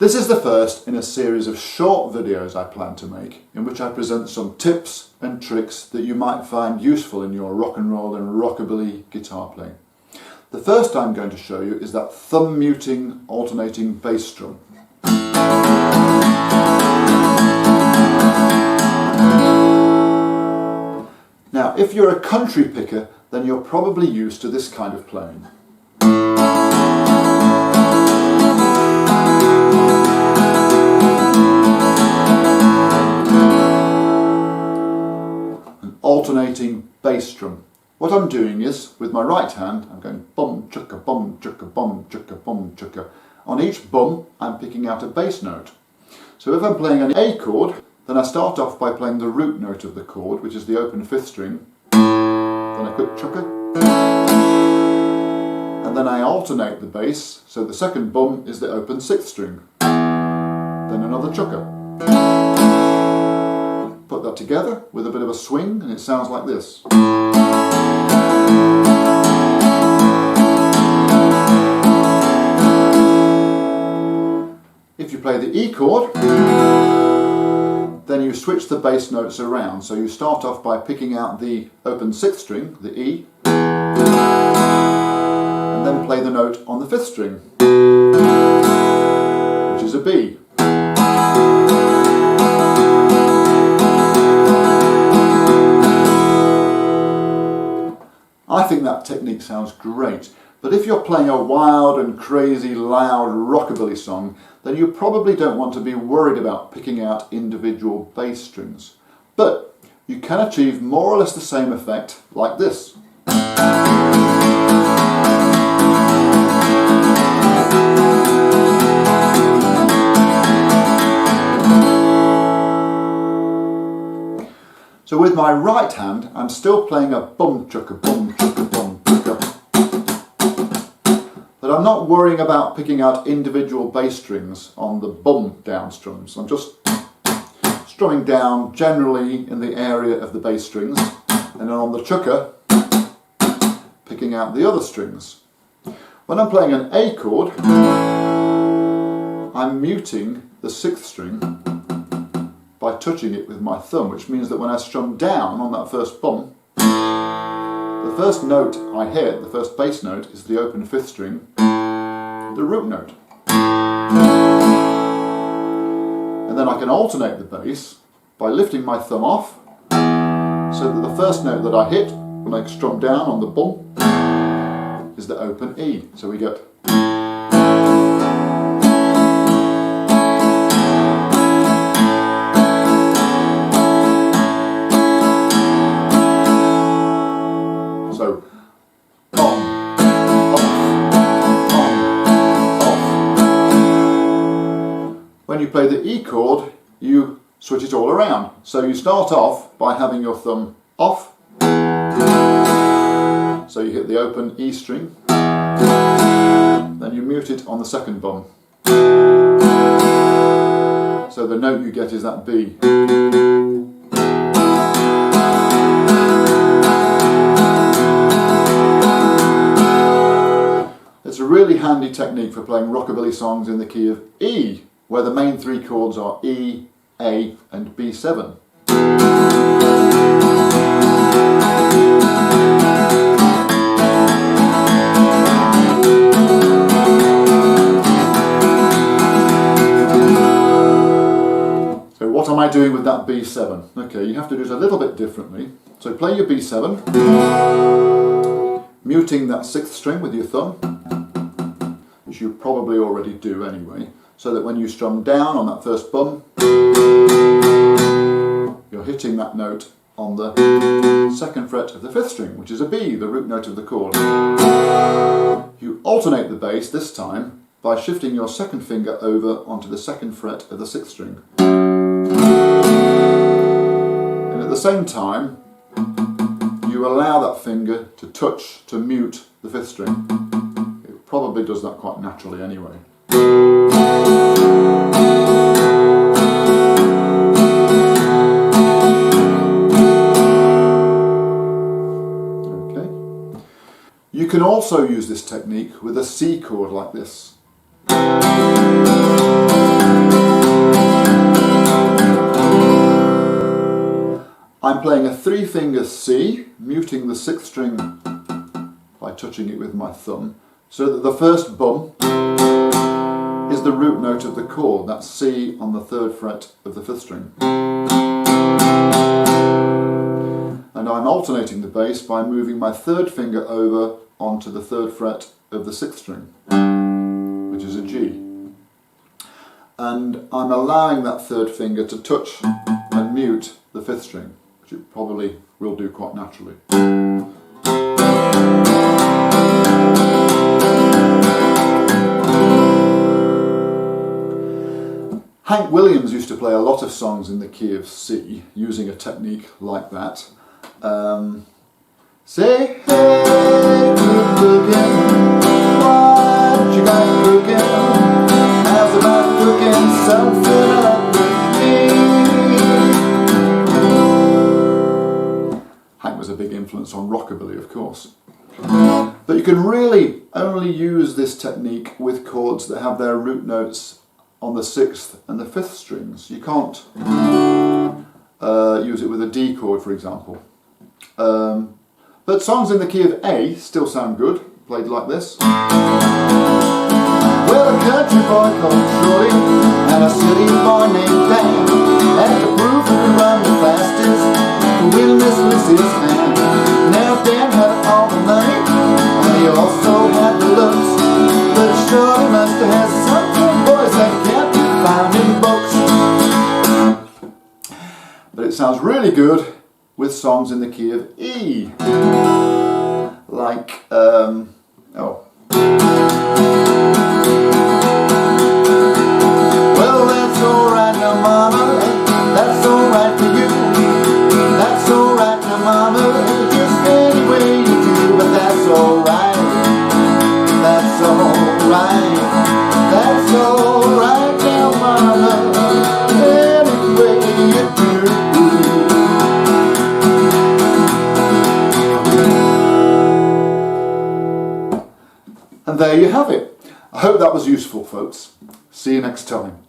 This is the first in a series of short videos I plan to make, in which I present some tips and tricks that you might find useful in your rock and roll and rockabilly guitar playing. The first I'm going to show you is that thumb muting alternating bass strum. Now, if you're a country picker, then you're probably used to this kind of playing. An alternating bass strum. What I'm doing is, with my right hand, I'm going bum chukka bum chukka bum chukka bum chukka. On each bum, I'm picking out a bass note. So if I'm playing an A chord, then I start off by playing the root note of the chord, which is the open fifth string. Then a quick chukka. And then I alternate the bass, so the second bum is the open sixth string. Then another chukka. Put that together with a bit of a swing and it sounds like this. If you play the E chord, then you switch the bass notes around. So you start off by picking out the open sixth string, the E, and then play the note on the fifth string, which is a B. I think that technique sounds great, but if you're playing a wild and crazy loud rockabilly song, then you probably don't want to be worried about picking out individual bass strings. But you can achieve more or less the same effect like this. So with my right hand, I'm still playing a bum chukka bum chukka bum chukka. But I'm not worrying about picking out individual bass strings on the bum down strums. I'm just strumming down generally in the area of the bass strings, and then on the chukka, picking out the other strings. When I'm playing an A chord, I'm muting the sixth string by touching it with my thumb, which means that when I strum down on that first bum, the first note I hit, the first bass note, is the open fifth string, the root note. And then I can alternate the bass by lifting my thumb off, so that the first note that I hit when I strum down on the bum is the open E. So we get. So, on, off, on, off. When you play the E chord, you switch it all around. So you start off by having your thumb off. So you hit the open E string. Then you mute it on the second bum. So the note you get is that B. It's a really handy technique for playing rockabilly songs in the key of E, where the main three chords are E, A and B7. So what am I doing with that B7? Okay, you have to do it a little bit differently. So play your B7, muting that sixth string with your thumb, which you probably already do anyway, so that when you strum down on that first bum, you're hitting that note on the second fret of the fifth string, which is a B, the root note of the chord. You alternate the bass this time by shifting your second finger over onto the second fret of the sixth string. And at the same time, you allow that finger to touch, to mute the fifth string. It probably does that quite naturally anyway. Okay. You can also use this technique with a C chord like this. I'm playing a 3-finger C, muting the 6th string by touching it with my thumb, so that the first bum is the root note of the chord. That's C on the 3rd fret of the 5th string. And I'm alternating the bass by moving my 3rd finger over onto the 3rd fret of the 6th string, which is a G. And I'm allowing that 3rd finger to touch and mute the 5th string, which it probably will do quite naturally. Hank Williams used to play a lot of songs in the key of C, using a technique like that. Say, hey, good looking, what you got cooking? How's about cooking something up with me? Hank was a big influence on rockabilly, of course. But you can really only use this technique with chords that have their root notes on the 6th and the 5th strings. You can't use it with a D chord, for example. But songs in the key of A still sound good, played like this. Well, a country boy called Shorty and a city boy named Dan had to prove who could run the fastest to win Miss Lucy's hand. Now Dan had all the money and he also had the looks, but Shorty must have had something boys that can't be found in books. But it sounds really good with songs in the key of E, like, Well, that's alright now, mama, that's alright for you. That's alright now, mama, just any way you do, but that's alright. That's alright. That's alright now, mama, any way you do. And there you have it. I hope that was useful, folks. See you next time.